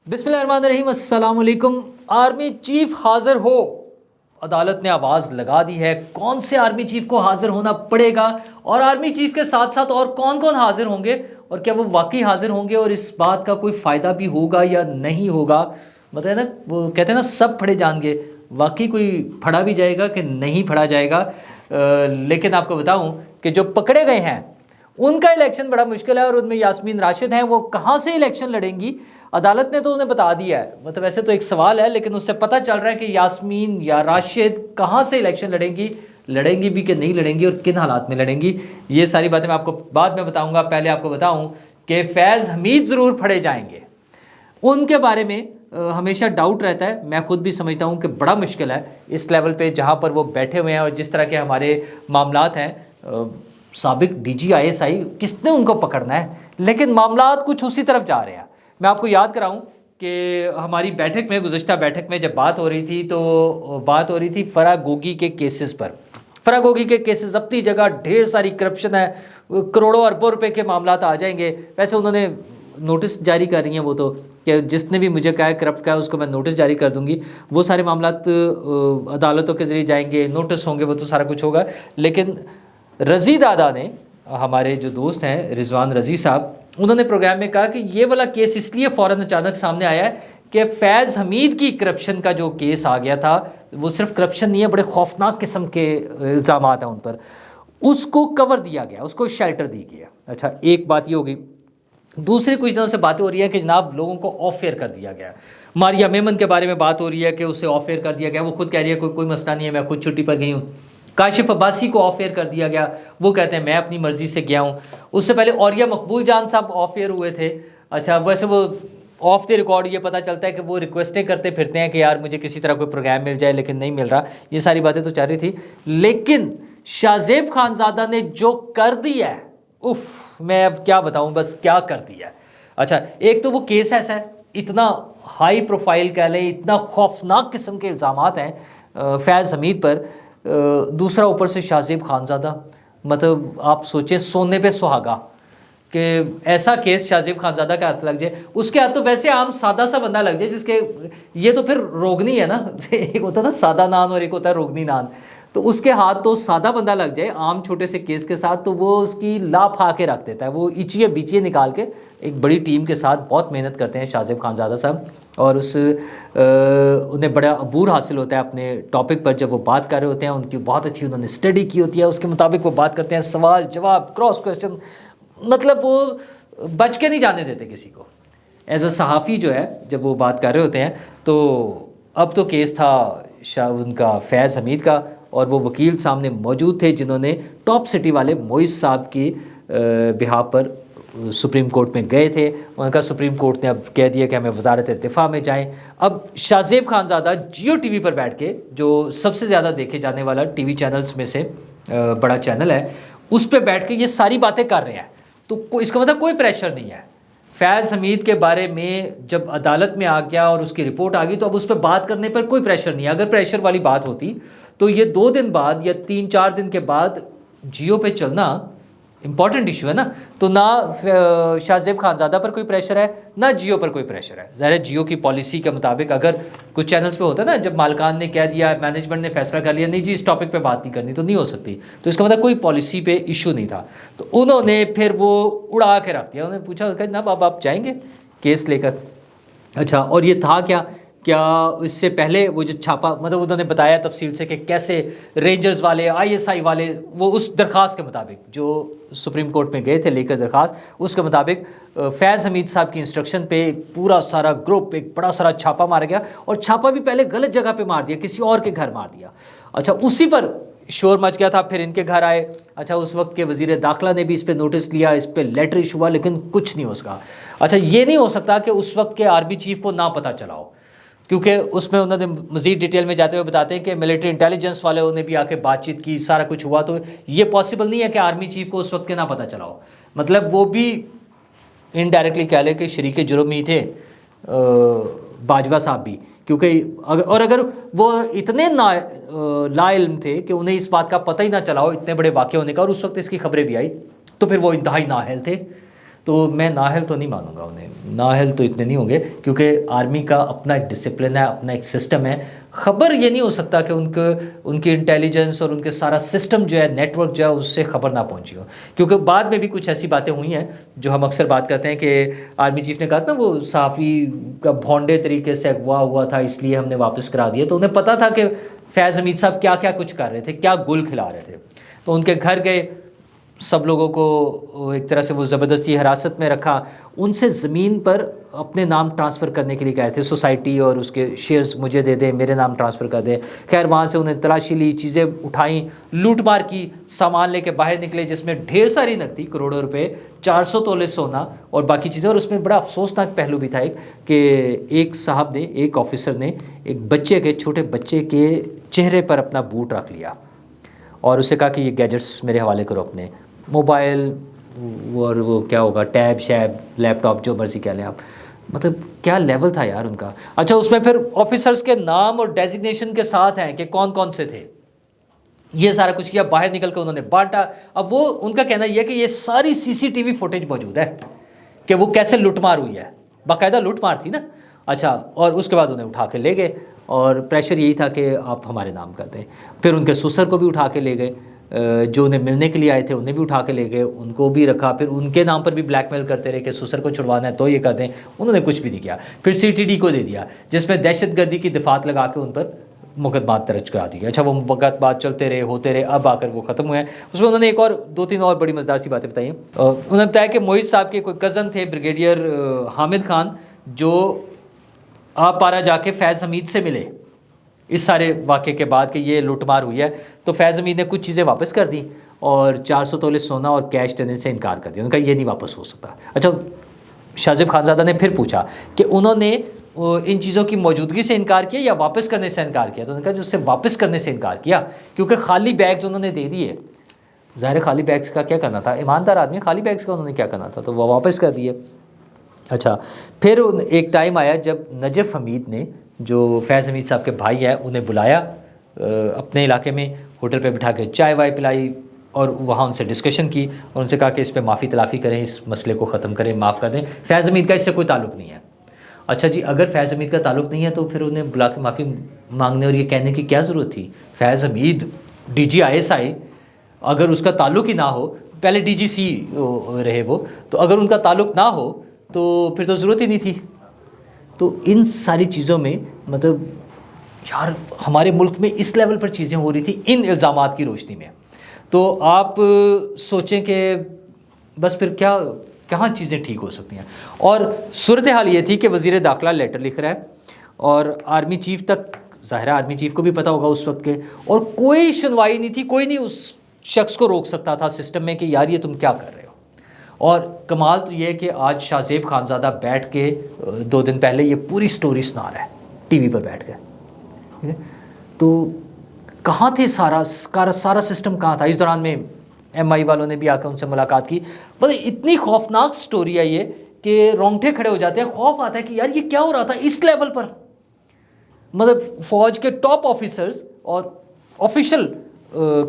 بسم اللہ الرحمن الرحیم، السلام علیکم۔ آرمی چیف حاضر ہو، عدالت نے آواز لگا دی ہے۔ کون سے آرمی چیف کو حاضر ہونا پڑے گا اور آرمی چیف کے ساتھ ساتھ اور کون کون حاضر ہوں گے، اور کیا وہ واقعی حاضر ہوں گے اور اس بات کا کوئی فائدہ بھی ہوگا یا نہیں ہوگا؟ مطلب نا وہ کہتے ہیں نا سب پھڑے جان گے، واقعی کوئی پھڑا بھی جائے گا کہ نہیں پھڑا جائے گا؟ لیکن آپ کو بتاؤں کہ جو پکڑے گئے ہیں ان کا الیکشن بڑا مشکل ہے، اور ان میں یاسمین راشد ہیں، وہ کہاں سے الیکشن لڑیں گی؟ عدالت نے تو انہیں بتا دیا ہے، مطلب ویسے تو ایک سوال ہے لیکن اس سے پتہ چل رہا ہے کہ یاسمین یا راشد کہاں سے الیکشن لڑیں گی بھی کہ نہیں لڑیں گی اور کن حالات میں لڑیں گی۔ یہ ساری باتیں میں آپ کو بعد میں بتاؤں گا۔ پہلے آپ کو بتاؤں کہ فیض حمید ضرور پھڑے جائیں گے۔ ان کے بارے میں ہمیشہ ڈاؤٹ رہتا ہے، میں خود بھی سمجھتا ہوں کہ بڑا مشکل ہے اس لیول پہ جہاں پر وہ بیٹھے ہوئے ہیں، اور جس طرح کے ہمارے معاملات ہیں، سابق D G I S I, کس نے ان کو پکڑنا ہے؟ لیکن معاملات کچھ اسی طرف جا رہے ہیں۔ میں آپ کو یاد کراؤں کہ ہماری بیٹھک میں، گزشتہ بیٹھک میں جب بات ہو رہی تھی تو بات ہو رہی تھی فرح گوگی کے کیسز پر۔ فرح گوگی کے کیسز اپنی جگہ ڈھیر ساری کرپشن ہے، کروڑوں اربوں روپے کے معاملات آ جائیں گے۔ ویسے انہوں نے نوٹس جاری کر رہی ہیں وہ تو، کہ جس نے بھی مجھے کہا ہے کرپٹ کا ہے اس کو میں نوٹس جاری کر دوں گی۔ وہ سارے معاملات عدالتوں کے ذریعے جائیں گے، نوٹس ہوں گے، وہ تو سارا کچھ ہوگا۔ لیکن رضی دادا نے، ہمارے جو دوست ہیں رضوان رضی صاحب، انہوں نے پروگرام میں کہا کہ یہ والا کیس اس لیے فوراً اچانک سامنے آیا ہے کہ فیض حمید کی کرپشن کا جو کیس آ گیا تھا، وہ صرف کرپشن نہیں ہے، بڑے خوفناک قسم کے الزامات ہیں ان پر، اس کو کور دیا گیا، اس کو شیلٹر دی گیا۔ اچھا، ایک بات یہ ہوگی۔ دوسری کچھ دنوں سے باتیں ہو رہی ہیں کہ جناب لوگوں کو آف ایئر کر دیا گیا۔ ماریا میمن کے بارے میں بات ہو رہی ہے کہ اسے آف ایئر کر دیا گیا، وہ خود کہہ رہی ہے کوئی مسئلہ نہیں ہے، میں خود چھٹی پر گئی ہوں۔ کاشف عباسی کو آف ایئر کر دیا گیا، وہ کہتے ہیں میں اپنی مرضی سے گیا ہوں۔ اس سے پہلے اوریا مقبول جان صاحب آف ایئر ہوئے تھے۔ اچھا، ویسے وہ آف دی ریکارڈ یہ پتہ چلتا ہے کہ وہ ریکویسٹیں کرتے پھرتے ہیں کہ یار مجھے کسی طرح کوئی پروگرام مل جائے، لیکن نہیں مل رہا۔ یہ ساری باتیں تو چل رہی تھی، لیکن شاہ زیب خانزادہ نے جو کر دیا ہے، اف، میں اب کیا بتاؤں، بس کیا کر دیا ہے۔ اچھا، ایک تو وہ کیس ایسا ہے، اتنا ہائی پروفائل کہہ لیں، اتنا خوفناک قسم کے الزامات ہیں فیض حمید پر۔ دوسرا اوپر سے شاہ زیب خانزادہ، مطلب آپ سوچیں سونے پہ سہاگا کہ ایسا کیس شاہ زیب خانزادہ کے ہاتھ لگ جائے۔ اس کے ہاتھ تو ویسے عام سادہ سا بندہ لگ جائے، جس کے یہ تو پھر روگنی ہے نا ایک ہوتا ہے نا سادہ نان اور ایک ہوتا ہے روگنی نان، تو اس کے ہاتھ تو سادہ بندہ لگ جائے عام چھوٹے سے کیس کے ساتھ تو وہ اس کی لا پھا کے رکھ دیتا ہے، وہ ایچیے بیچیے نکال کے۔ ایک بڑی ٹیم کے ساتھ بہت محنت کرتے ہیں شاہ زیب خانزادہ صاحب، اور انہیں بڑا عبور حاصل ہوتا ہے اپنے ٹاپک پر جب وہ بات کر رہے ہوتے ہیں، ان کی بہت اچھی انہوں نے اسٹڈی کی ہوتی ہے، اس کے مطابق وہ بات کرتے ہیں، سوال جواب، کراس کویسچن، مطلب وہ بچ کے نہیں جانے دیتے کسی کو۔ ایز اے صحافی جو ہے جب وہ بات کر رہے ہوتے ہیں تو اب تو کیس تھا ان کا فیض حمید کا، اور وہ وکیل سامنے موجود تھے جنہوں نے ٹاپ سٹی والے معیز صاحب کی بہاف پر سپریم کورٹ میں گئے تھے۔ ان کا سپریم کورٹ نے اب کہہ دیا کہ ہمیں وزارت دفاع میں جائیں۔ اب شاہ زیب خانزادہ جیو ٹی وی پر بیٹھ کے، جو سب سے زیادہ دیکھے جانے والا ٹی وی چینلز میں سے بڑا چینل ہے، اس پہ بیٹھ کے یہ ساری باتیں کر رہے ہیں، تو اس کا مطلب کوئی پریشر نہیں ہے۔ فیض حمید کے بارے میں جب عدالت میں آ گیا اور اس کی رپورٹ آ گئی تو اب اس پہ بات کرنے پر کوئی پریشر نہیں ہے۔ اگر پریشر والی بات ہوتی تو یہ 2 دن بعد یا 3-4 دن کے بعد جیو پہ چلنا امپورٹنٹ ایشو ہے نا، تو نہ شاہ زیب خانزادہ پر کوئی پریشر ہے، نہ جیو پر کوئی پریشر ہے۔ ظاہر ہے جیو کی پالیسی کے مطابق اگر کچھ چینلز پہ ہوتا ہے نا، جب مالکان نے کہہ دیا، مینجمنٹ نے فیصلہ کر لیا نہیں جی اس ٹاپک پہ بات نہیں کرنی، تو نہیں ہو سکتی، تو اس کا مطلب کوئی پالیسی پہ ایشو نہیں تھا، تو انہوں نے پھر وہ اڑا کے رکھ دیا۔ انہوں نے پوچھا کہ جناب اب آپ جائیں گے کیس لے کر؟ اچھا، اور یہ تھا کیا اس سے پہلے وہ جو چھاپا، مطلب انہوں نے بتایا تفصیل سے کہ کیسے رینجرز والے، آئی ایس آئی والے، وہ اس درخواست کے مطابق جو سپریم کورٹ میں گئے تھے لے کر درخواست، اس کے مطابق فیض حمید صاحب کی انسٹرکشن پہ پورا سارا گروپ ایک بڑا سارا چھاپا مارا گیا، اور چھاپا بھی پہلے غلط جگہ پہ مار دیا، کسی اور کے گھر مار دیا۔ اچھا، اسی پر شور مچ گیا تھا، پھر ان کے گھر آئے۔ اچھا، اس وقت کے وزیر داخلہ نے بھی اس پہ نوٹس لیا، اس پہ لیٹر ایشو ہوا، لیکن کچھ نہیں ہو سکا۔ اچھا، یہ نہیں ہو سکتا کہ اس وقت کے آرمی چیف کو نہ پتہ چلا ہو، کیونکہ اس میں انہوں نے مزید ڈیٹیل میں جاتے ہوئے بتاتے ہیں کہ ملٹری انٹیلیجنس والوں نے بھی آ کے بات چیت کی، سارا کچھ ہوا، تو یہ پاسبل نہیں ہے کہ آرمی چیف کو اس وقت کے نہ پتہ چلا ہو۔ مطلب وہ بھی انڈائریکٹلی کہہ لے کہ شریک جرم ہی تھے باجوہ صاحب بھی، کیونکہ اگر وہ اتنے لا علم تھے کہ انہیں اس بات کا پتہ ہی نہ چلا ہو اتنے بڑے واقعے ہونے کا، اور اس وقت اس کی خبریں بھی آئی، تو پھر وہ انتہائی نااہل تھے۔ تو میں نااہل تو نہیں مانوں گا انہیں، نااہل تو اتنے نہیں ہوں گے، کیونکہ آرمی کا اپنا ایک ڈسپلن ہے، اپنا ایک سسٹم ہے. خبر یہ نہیں ہو سکتا کہ ان کی انٹیلیجنس اور ان کے سارا سسٹم جو ہے، نیٹ ورک جو ہے، اس سے خبر نہ پہنچی ہو. کیونکہ بعد میں بھی کچھ ایسی باتیں ہوئی ہیں جو ہم اکثر بات کرتے ہیں کہ آرمی چیف نے کہا تھا وہ صحافی کا بھونڈے طریقے سے اغوا ہوا تھا، اس لیے ہم نے واپس کرا دیا. تو انہیں پتہ تھا کہ فیض حمید صاحب کیا کیا کچھ کر رہے تھے، کیا گل کھلا رہے تھے. تو ان کے گھر گئے، سب لوگوں کو ایک طرح سے وہ زبردستی حراست میں رکھا، ان سے زمین پر اپنے نام ٹرانسفر کرنے کے لیے کہہ رہے تھے، سوسائٹی اور اس کے شیئرز مجھے دے دیں، میرے نام ٹرانسفر کر دیں. خیر وہاں سے انہیں تلاشی لی، چیزیں اٹھائیں، لوٹ مار کی، سامان لے کے باہر نکلے جس میں ڈھیر ساری نقدی، کروڑوں روپے، 400 تولے سونا اور باقی چیزیں. اور اس میں بڑا افسوسناک پہلو بھی تھا ایک، کہ ایک صاحب نے، ایک آفیسر نے ایک بچے کے، چھوٹے بچے کے چہرے پر اپنا بوٹ رکھ لیا اور اسے کہا کہ یہ گیجٹس میرے حوالے کرو، اپنے موبائل اور وہ کیا ہوگا، ٹیب شیب لیپ ٹاپ جو مرضی کہہ لیں آپ. مطلب کیا لیول تھا یار ان کا. اچھا اس میں پھر آفیسرز کے نام اور ڈیزگنیشن کے ساتھ ہیں کہ کون کون سے تھے. یہ سارا کچھ کیا، باہر نکل کے انہوں نے بانٹا. اب وہ ان کا کہنا یہ ہے کہ یہ ساری سی سی ٹی وی فوٹیج موجود ہے کہ وہ کیسے لوٹ مار ہوئی ہے، باقاعدہ لوٹ مار تھی نا. اچھا اور اس کے بعد انہیں اٹھا کے لے گئے اور پریشر یہی تھا کہ آپ ہمارے نام کر دیں. پھر ان کے سسر کو بھی اٹھا کے لے گئے، جو انہیں ملنے کے لیے آئے تھے انہیں بھی اٹھا کے لے گئے، ان کو بھی رکھا. پھر ان کے نام پر بھی بلیک میل کرتے رہے کہ سسر کو چھڑوانا ہے تو یہ کر دیں. انہوں نے کچھ بھی نہیں کیا. پھر سی ٹی ڈی کو دے دیا جس میں دہشت گردی کی دفعات لگا کے ان پر مقدمات درج کرا دی. اچھا وہ مقدمات چلتے رہے، ہوتے رہے، اب آ کر وہ ختم ہوئے ہیں. اس میں انہوں نے ایک اور 2-3 اور بڑی مزیدار سی باتیں بتائی ہیں. انہوں نے بتایا کہ معیز صاحب کے کوئی کزن تھے بریگیڈیئر حامد خان، جو آپ پارا جا کے فیض حمید سے ملے اس سارے واقعے کے بعد کہ یہ لوٹ مار ہوئی ہے. تو فیض حمید نے کچھ چیزیں واپس کر دیں اور 400 تولے سونا اور کیش دینے سے انکار کر دیا. انہوں نے کہا یہ نہیں واپس ہو سکتا. اچھا شاہ زیب خانزادہ نے پھر پوچھا کہ انہوں نے ان چیزوں کی موجودگی سے انکار کیا یا واپس کرنے سے انکار کیا. تو انہوں نے کہا جو اس سے واپس کرنے سے انکار کیا، کیونکہ خالی بیگز انہوں نے دے دیے. ظاہر خالی بیگز کا کیا کرنا تھا، ایماندار آدمی، خالی بیگز کا انہوں نے کیا کرنا تھا، تو وہ واپس کر دیے. اچھا پھر ایک ٹائم آیا جب نجف حمید نے، جو فیض حمید صاحب کے بھائی ہیں، انہیں بلایا اپنے علاقے میں، ہوٹل پہ بٹھا کے چائے وائے پلائی اور وہاں ان سے ڈسکشن کی اور ان سے کہا کہ اس پہ معافی تلافی کریں، اس مسئلے کو ختم کریں، معاف کر دیں. فیض حمید کا اس سے کوئی تعلق نہیں ہے. اچھا جی اگر فیض حمید کا تعلق نہیں ہے تو پھر انہیں بلا کے معافی مانگنے اور یہ کہنے کی کیا ضرورت تھی. فیض حمید D G I S I, اگر اس کا تعلق ہی نہ ہو، پہلے ڈی جی سی رہے وہ، تو اگر ان کا تعلق نہ ہو تو پھر تو ضرورت ہی نہیں تھی. تو ان ساری چیزوں میں مطلب یار ہمارے ملک میں اس لیول پر چیزیں ہو رہی تھی ان الزامات کی روشنی میں. تو آپ سوچیں کہ بس پھر کیا کہاں چیزیں ٹھیک ہو سکتی ہیں. اور صورتحال یہ تھی کہ وزیر داخلہ لیٹر لکھ رہا ہے اور آرمی چیف تک، ظاہر آرمی چیف کو بھی پتہ ہوگا اس وقت کے، اور کوئی سنوائی نہیں تھی، کوئی نہیں اس شخص کو روک سکتا تھا سسٹم میں کہ یار یہ تم کیا کر رہے ہو. اور کمال تو یہ کہ آج شاہ زیب خانزادہ بیٹھ کے 2 دن پہلے یہ پوری سٹوری سنا رہا ہے ٹی وی پر بیٹھ کے. تو کہاں تھے، سارا سسٹم کہاں تھا. اس دوران میں ایم آئی والوں نے بھی آ کے ان سے ملاقات کی. مطلب اتنی خوفناک سٹوری ہے یہ کہ رونگٹے کھڑے ہو جاتے ہیں، خوف آتا ہے کہ یار یہ کیا ہو رہا تھا اس لیول پر. مطلب فوج کے ٹاپ آفیسرز اور آفیشل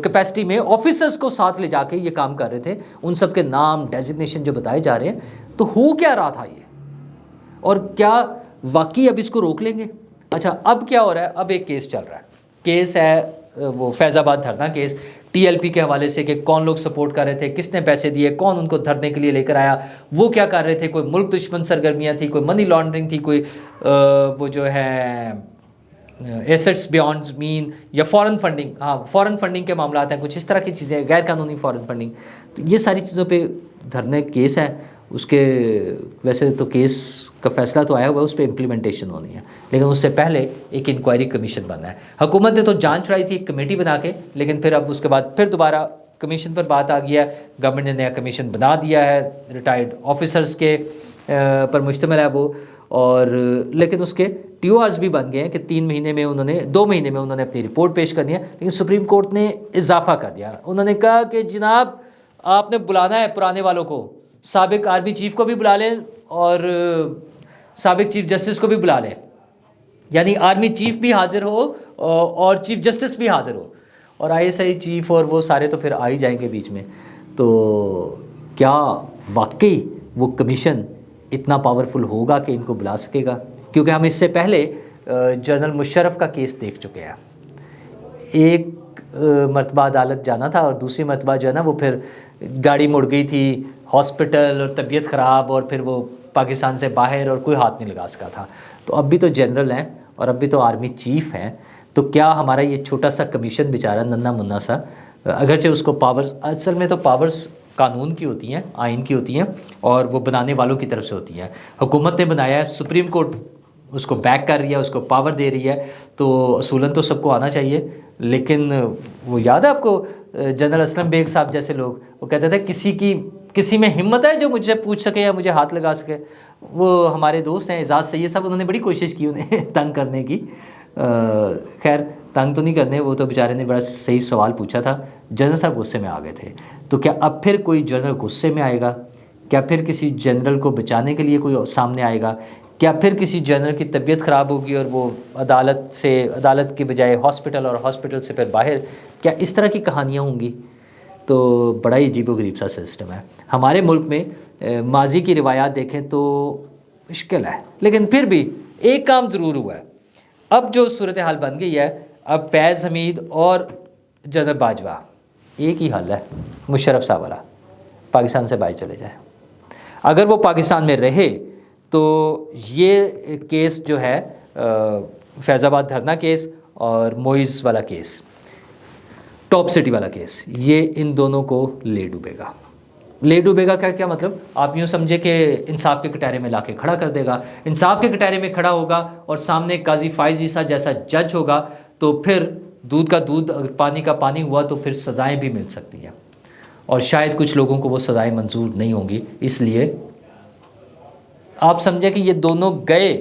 کیپیسٹی میں آفیسرز کو ساتھ لے جا کے یہ کام کر رہے تھے. ان سب کے نام ڈیزگنیشن جو بتائے جا رہے ہیں، تو ہو کیا رہا تھا یہ، اور کیا واقعی اب اس کو روک لیں گے. اچھا اب کیا ہو رہا ہے، اب ایک کیس چل رہا ہے. کیس ہے وہ فیض آباد دھرنا کیس، ٹی ایل پی کے حوالے سے کہ کون لوگ سپورٹ کر رہے تھے، کس نے پیسے دیے، کون ان کو دھرنے کے لیے لے کر آیا، وہ کیا کر رہے تھے، کوئی ملک دشمن سرگرمیاں تھی، کوئی منی لانڈرنگ تھی، کوئی وہ جو ہے ایسٹس بیانڈ مین یا فورن فنڈنگ. ہاں فورن فنڈنگ کے معاملات ہیں، کچھ اس طرح کی چیزیں، غیر قانونی فورن فنڈنگ. تو یہ ساری چیزوں پہ دھرنے کیس ہے. اس کے ویسے تو کیس کا فیصلہ تو آیا ہوا ہے، اس پہ امپلیمنٹیشن ہونی ہے، لیکن اس سے پہلے ایک انکوائری کمیشن بننا ہے. حکومت نے تو جانچ چھڑائی تھی ایک کمیٹی بنا کے، لیکن پھر اب اس کے بعد پھر دوبارہ کمیشن پر بات آ گیا ہے. گورنمنٹ نے نیا کمیشن بنا دیا ہے، ریٹائرڈ آفیسرز کے پر مشتمل ہے وہ. اور لیکن اس کے ٹی او آرز بھی بن گئے ہیں کہ 2 مہینے میں انہوں نے اپنی رپورٹ پیش کرنی ہے. لیکن سپریم کورٹ نے اضافہ کر دیا. انہوں نے کہا کہ جناب آپ نے بلانا ہے پرانے والوں کو، سابق آرمی چیف کو بھی بلا لیں اور سابق چیف جسٹس کو بھی بلا لیں، یعنی آرمی چیف بھی حاضر ہو اور چیف جسٹس بھی حاضر ہو، اور آئی ایس آئی چیف اور وہ سارے تو پھر آ ہی جائیں گے بیچ میں. تو کیا واقعی وہ کمیشن اتنا پاورفل ہوگا کہ ان کو بلا سکے گا؟ کیونکہ ہم اس سے پہلے جنرل مشرف کا کیس دیکھ چکے ہیں. ایک مرتبہ عدالت جانا تھا اور دوسری مرتبہ جو ہے نا وہ پھر گاڑی مڑ گئی تھی، ہاسپٹل اور طبیعت خراب، اور پھر وہ پاکستان سے باہر اور کوئی ہاتھ نہیں لگا سکا تھا. تو اب بھی تو جنرل ہیں اور اب بھی تو آرمی چیف ہیں، تو کیا ہمارا یہ چھوٹا سا کمیشن بیچارہ ننا منا سا، اگرچہ اس کو پاورز، اصل میں تو پاورز قانون کی ہوتی ہیں، آئین کی ہوتی ہیں، اور وہ بنانے والوں کی طرف سے ہوتی ہیں. حکومت نے بنایا ہے، سپریم کورٹ اس کو بیک کر رہی ہے، اس کو پاور دے رہی ہے، تو اصولاً تو سب کو آنا چاہیے. لیکن وہ یاد ہے آپ کو جنرل اسلم بیگ صاحب جیسے لوگ، وہ کہتے تھے کسی میں ہمت ہے جو مجھ سے پوچھ سکے یا مجھے ہاتھ لگا سکے. وہ ہمارے دوست ہیں اعزاز سید صاحب، انہوں نے بڑی کوشش کی انہیں تنگ کرنے کی. خیر تنگ تو نہیں کرنے، وہ تو بیچارے نے بڑا صحیح سوال پوچھا تھا. جنرل صاحب غصے میں آ گئے تھے. تو کیا اب پھر کوئی جنرل غصے میں آئے گا؟ کیا پھر کسی جنرل کو بچانے کے لیے کوئی سامنے آئے گا؟ کیا پھر کسی جنرل کی طبیعت خراب ہوگی اور وہ عدالت کے بجائے ہاسپٹل، اور ہاسپٹل سے پھر باہر؟ کیا اس طرح کی کہانیاں ہوں گی؟ تو بڑا ہی عجیب و غریب سا سسٹم ہے. ہمارے ملک میں ماضی کی روایات دیکھیں تو مشکل ہے، لیکن پھر بھی ایک کام ضرور ہوا ہے. اب جو صورتحال بن گئی ہے، اب فیض حمید اور جنرل باجوہ ایک ہی حل ہے، مشرف صاحب والا، پاکستان سے باہر چلے جائیں. اگر وہ پاکستان میں رہے تو یہ کیس جو ہے فیض آباد دھرنا کیس اور موئز والا کیس، ٹاپ سٹی والا کیس، یہ ان دونوں کو لے ڈوبے گا. لے ڈوبے گا کیا مطلب؟ آپ یوں سمجھے کہ انصاف کے کٹہرے میں لا کے کھڑا کر دے گا. انصاف کے کٹہرے میں کھڑا ہوگا اور سامنے قاضی فائز عیسیٰ جیسا جج ہوگا، تو پھر دودھ کا دودھ اگر پانی کا پانی ہوا تو پھر سزائیں بھی مل سکتی ہیں. اور شاید کچھ لوگوں کو وہ سزائیں منظور نہیں ہوں گی. اس لیے آپ سمجھیں کہ یہ دونوں گئے،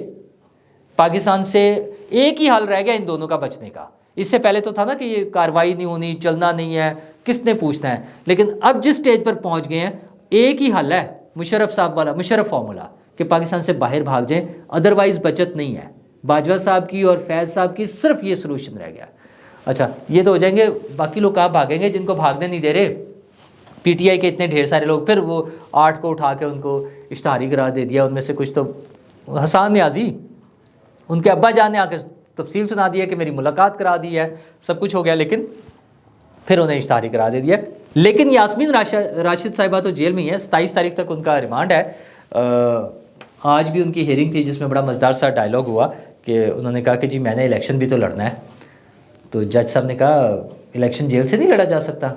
پاکستان سے ایک ہی حل رہ گیا ان دونوں کا بچنے کا. اس سے پہلے تو تھا نا کہ یہ کاروائی نہیں ہونی، چلنا نہیں ہے، کس نے پوچھنا ہے. لیکن اب جس سٹیج پر پہنچ گئے ہیں، ایک ہی حل ہے، مشرف صاحب والا، مشرف فارمولا، کہ پاکستان سے باہر بھاگ جائیں، ادروائز بچت نہیں ہے. باجوہ صاحب کی اور فیض صاحب کی صرف یہ سلوشن رہ گیا. اچھا یہ تو ہو جائیں گے، باقی لوگ کہاں بھاگیں گے جن کو بھاگنے نہیں دے رہے؟ پی ٹی آئی کے اتنے ڈھیر سارے لوگ، پھر وہ 8 کو اٹھا کے ان کو اشتہاری قرار دے دیا. ان میں سے کچھ تو حسان نیازی، ان کے ابا جان نے آ کے تفصیل سنا دیا کہ میری ملاقات کرا دی ہے، سب کچھ ہو گیا، لیکن پھر انہیں اشتہاری قرار دے دیا. لیکن یاسمین راشد صاحبہ تو جیل میں ہی ہے، 27 تاریخ تک ان کا ریمانڈ ہے. آج بھی ان کی ہیئرنگ تھی جس میں بڑا مزیدار سا ڈائلاگ ہوا کہ انہوں نے کہا کہ جی میں نے الیکشن بھی تو لڑنا ہے. تو جج صاحب نے کہا الیکشن جیل سے نہیں لڑا جا سکتا.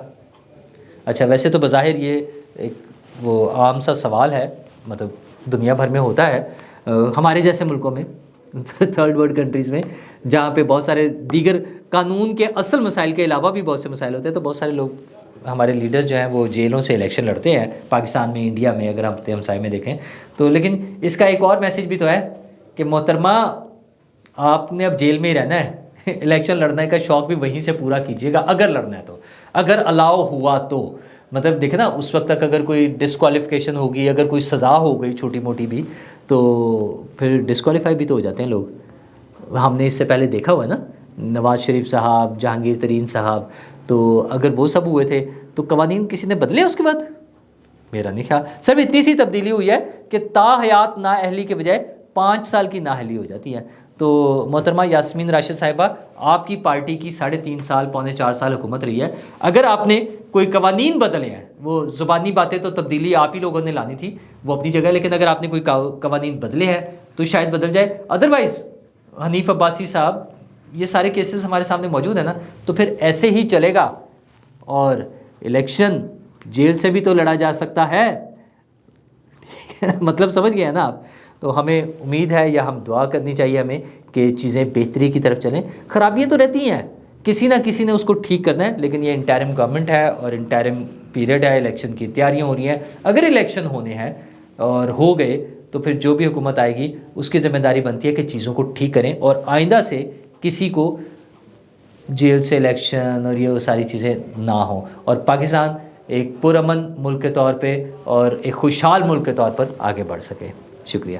اچھا ویسے تو بظاہر یہ ایک وہ عام سا سوال ہے، مطلب دنیا بھر میں ہوتا ہے، ہمارے جیسے ملکوں میں، تھرڈ ورلڈ کنٹریز میں، جہاں پہ بہت سارے دیگر قانون کے اصل مسائل کے علاوہ بھی بہت سے مسائل ہوتے ہیں، تو بہت سارے لوگ، ہمارے لیڈرز جو ہیں وہ جیلوں سے الیکشن لڑتے ہیں، پاکستان میں، انڈیا میں، اگر ہم ہمسائے میں دیکھیں تو. لیکن اس کا ایک اور میسج بھی تو ہے کہ محترمہ آپ نے اب جیل میں ہی رہنا ہے، الیکشن لڑنے کا شوق بھی وہیں سے پورا کیجیے گا اگر لڑنا ہے تو، اگر الاؤ ہوا تو. مطلب دیکھیں نا اس وقت تک اگر کوئی ڈسکوالیفیکیشن ہوگی، اگر کوئی سزا ہو گئی چھوٹی موٹی بھی، تو پھر ڈسکوالیفائی بھی تو ہو جاتے ہیں لوگ. ہم نے اس سے پہلے دیکھا ہوا ہے نا، نواز شریف صاحب، جہانگیر ترین صاحب، تو اگر وہ سب ہوئے تھے تو قوانین کسی نے بدلے اس کے بعد؟ میرا نہیں خیال. صرف اتنی سی تبدیلی ہوئی ہے کہ تا حیات نااہلی کے بجائے 5 سال کی نااہلی ہو جاتی ہے. تو محترمہ یاسمین راشد صاحبہ، آپ کی پارٹی کی 3.5 سال، پونے 4 سال حکومت رہی ہے. اگر آپ نے کوئی قوانین بدلے ہیں، وہ زبانی باتیں تو تبدیلی آپ ہی لوگوں نے لانی تھی، وہ اپنی جگہ، لیکن اگر آپ نے کوئی قوانین بدلے ہیں تو شاید بدل جائے. ادروائز حنیف عباسی صاحب، یہ سارے کیسز ہمارے سامنے موجود ہیں نا، تو پھر ایسے ہی چلے گا. اور الیکشن جیل سے بھی تو لڑا جا سکتا ہے. مطلب سمجھ گئے ہیں نا آپ؟ تو ہمیں امید ہے، یا ہم دعا کرنی چاہیے ہمیں کہ چیزیں بہتری کی طرف چلیں. خرابیاں تو رہتی ہیں، کسی نہ کسی نے اس کو ٹھیک کرنا ہے، لیکن یہ انٹرم گورنمنٹ ہے اور انٹرم پیریڈ ہے، الیکشن کی تیاریاں ہو رہی ہیں. اگر الیکشن ہونے ہیں اور ہو گئے تو پھر جو بھی حکومت آئے گی اس کی ذمہ داری بنتی ہے کہ چیزوں کو ٹھیک کریں، اور آئندہ سے کسی کو جیل سے الیکشن اور یہ ساری چیزیں نہ ہوں، اور پاکستان ایک پرامن ملک کے طور پہ اور ایک خوشحال ملک کے طور پر آگے بڑھ سکے. شکریہ.